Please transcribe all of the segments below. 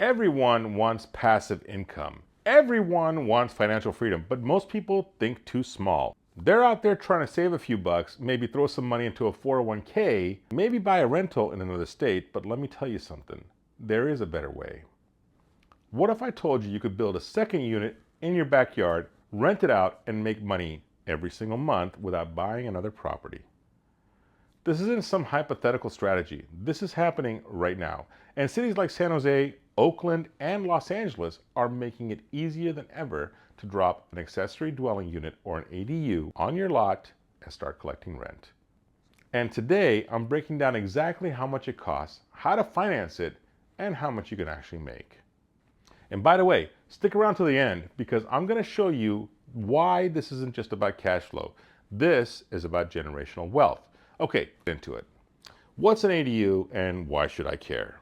Everyone wants passive income. Everyone wants financial freedom, but most people think too small. They're out there trying to save a few bucks, maybe throw some money into a 401k, maybe buy a rental in another state, but let me tell you something. There is a better way. What if I told you could build a second unit in your backyard, rent it out, and make money every single month without buying another property? This isn't some hypothetical strategy. This is happening right now. And cities like San Jose, Oakland, and Los Angeles are making it easier than ever to drop an accessory dwelling unit or an ADU on your lot and start collecting rent. And today, I'm breaking down exactly how much it costs, how to finance it, and how much you can actually make. And by the way, stick around to the end because I'm going to show you why this isn't just about cash flow. This is about generational wealth. Okay, into it. What's an ADU and why should I care?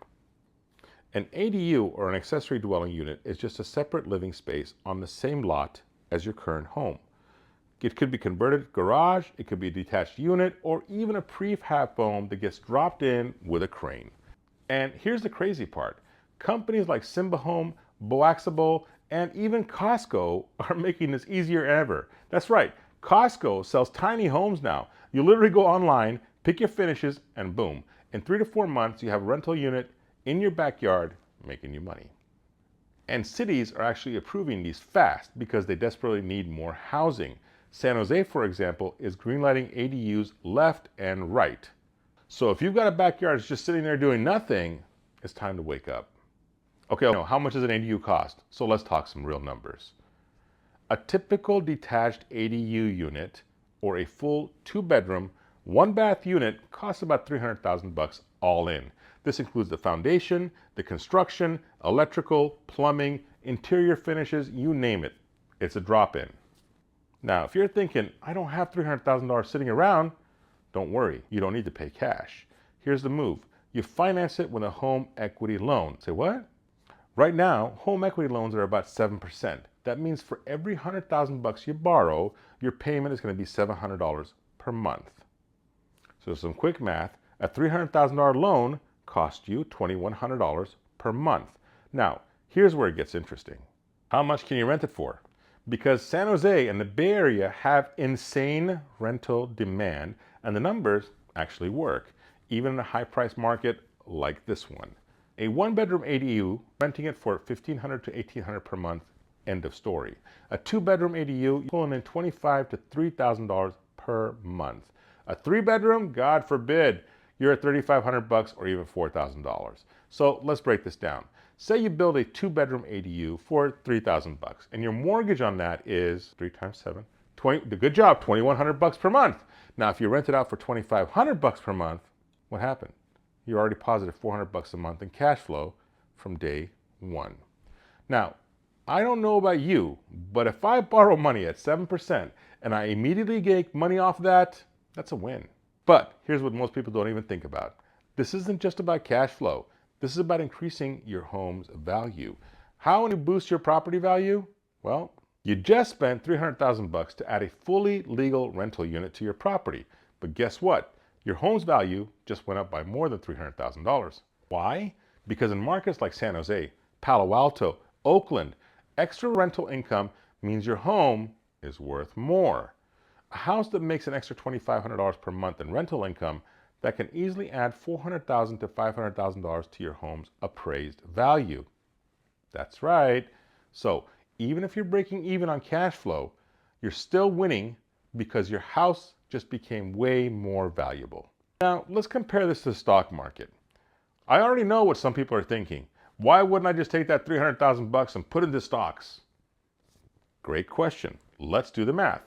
An ADU, or an accessory dwelling unit, is just a separate living space on the same lot as your current home. It could be converted garage, it could be a detached unit, or even a prefab home that gets dropped in with a crane. And here's the crazy part. Companies like Simba Home, Boaxable, and even Costco are making this easier than ever. That's right, Costco sells tiny homes now. You literally go online, pick your finishes, and boom. In 3 to 4 months, you have a rental unit in your backyard making you money. And cities are actually approving these fast because they desperately need more housing. San Jose, for example, is greenlighting ADUs left and right. So if you've got a backyard that's just sitting there doing nothing, it's time to wake up. Okay, how much does an ADU cost? So let's talk some real numbers. A typical detached ADU unit or a full 2-bedroom, 1-bath unit costs about $300,000 all in. This includes the foundation, the construction, electrical, plumbing, interior finishes, you name it. It's a drop-in. Now, if you're thinking, I don't have $300,000 sitting around, don't worry, you don't need to pay cash. Here's the move. You finance it with a home equity loan. Say what? Right now, home equity loans are about 7%. That means for every $100,000 you borrow, your payment is going to be $700 per month. So some quick math, a $300,000 loan costs you $2,100 per month. Now, here's where it gets interesting. How much can you rent it for? Because San Jose and the Bay Area have insane rental demand, and the numbers actually work, even in a high-price market like this one. A 1-bedroom ADU, renting it for $1,500 to $1,800 per month, end of story. A 2-bedroom ADU, pulling in $2,500 to $3,000 per month. A 3-bedroom, God forbid, you're at $3,500 or even $4,000. So let's break this down. Say you build a 2-bedroom ADU for $3,000 and your mortgage on that is 3 times 7, 20, good job, $2,100 per month. Now, if you rent it out for $2,500 per month, what happened? You're already positive $400 a month in cash flow from day one. Now, I don't know about you, but if I borrow money at 7% and I immediately get money off that, that's a win. But here's what most people don't even think about. This isn't just about cash flow. This is about increasing your home's value. How do you boost your property value? Well, you just spent $300,000 to add a fully legal rental unit to your property. But guess what? Your home's value just went up by more than $300,000. Why? Because in markets like San Jose, Palo Alto, Oakland, extra rental income means your home is worth more. A house that makes an extra $2,500 per month in rental income, that can easily add $400,000 to $500,000 to your home's appraised value. That's right. So even if you're breaking even on cash flow, you're still winning because your house just became way more valuable. Now, let's compare this to the stock market. I already know what some people are thinking. Why wouldn't I just take that $300,000 and put it into stocks? Great question. Let's do the math.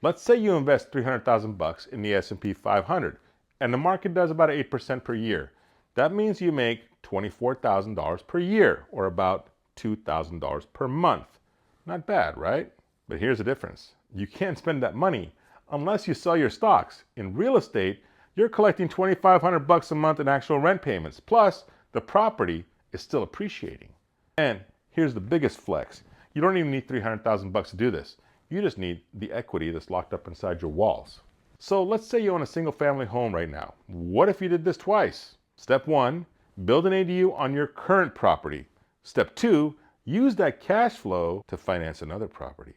Let's say you invest $300,000 in the S&P 500 and the market does about 8% per year. That means you make $24,000 per year, or about $2,000 per month. Not bad, right? But here's the difference. You can't spend that money unless you sell your stocks. In real estate, you're collecting $2,500 a month in actual rent payments. Plus, the property is still appreciating. And here's the biggest flex. You don't even need $300,000 to do this. You just need the equity that's locked up inside your walls. So let's say you own a single family home right now. What if you did this twice? Step 1, build an ADU on your current property. Step 2, use that cash flow to finance another property.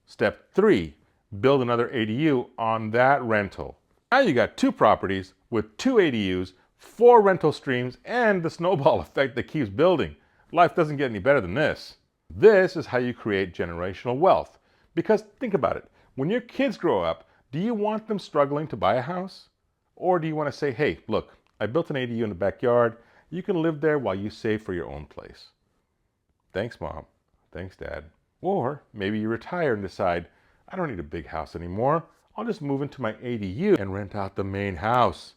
Step 3, build another ADU on that rental. Now you got 2 properties with 2 ADUs, 4 rental streams, and the snowball effect that keeps building. Life doesn't get any better than this. This is how you create generational wealth. Because think about it, when your kids grow up, do you want them struggling to buy a house? Or do you want to say, hey, look, I built an ADU in the backyard. You can live there while you save for your own place. Thanks, Mom. Thanks, Dad. Or maybe you retire and decide, I don't need a big house anymore. I'll just move into my ADU and rent out the main house.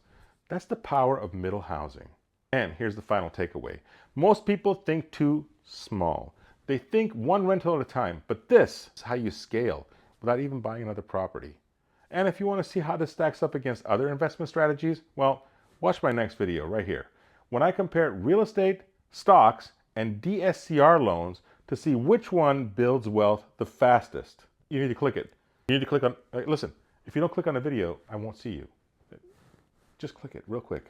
That's the power of middle housing. And here's the final takeaway. Most people think too small. They think one rental at a time, but this is how you scale without even buying another property. And if you want to see how this stacks up against other investment strategies, well, watch my next video right here, when I compare real estate, stocks, and DSCR loans to see which one builds wealth the fastest. You need to click it. You need to click on, listen, if you don't click on the video, I won't see you. Just click it real quick.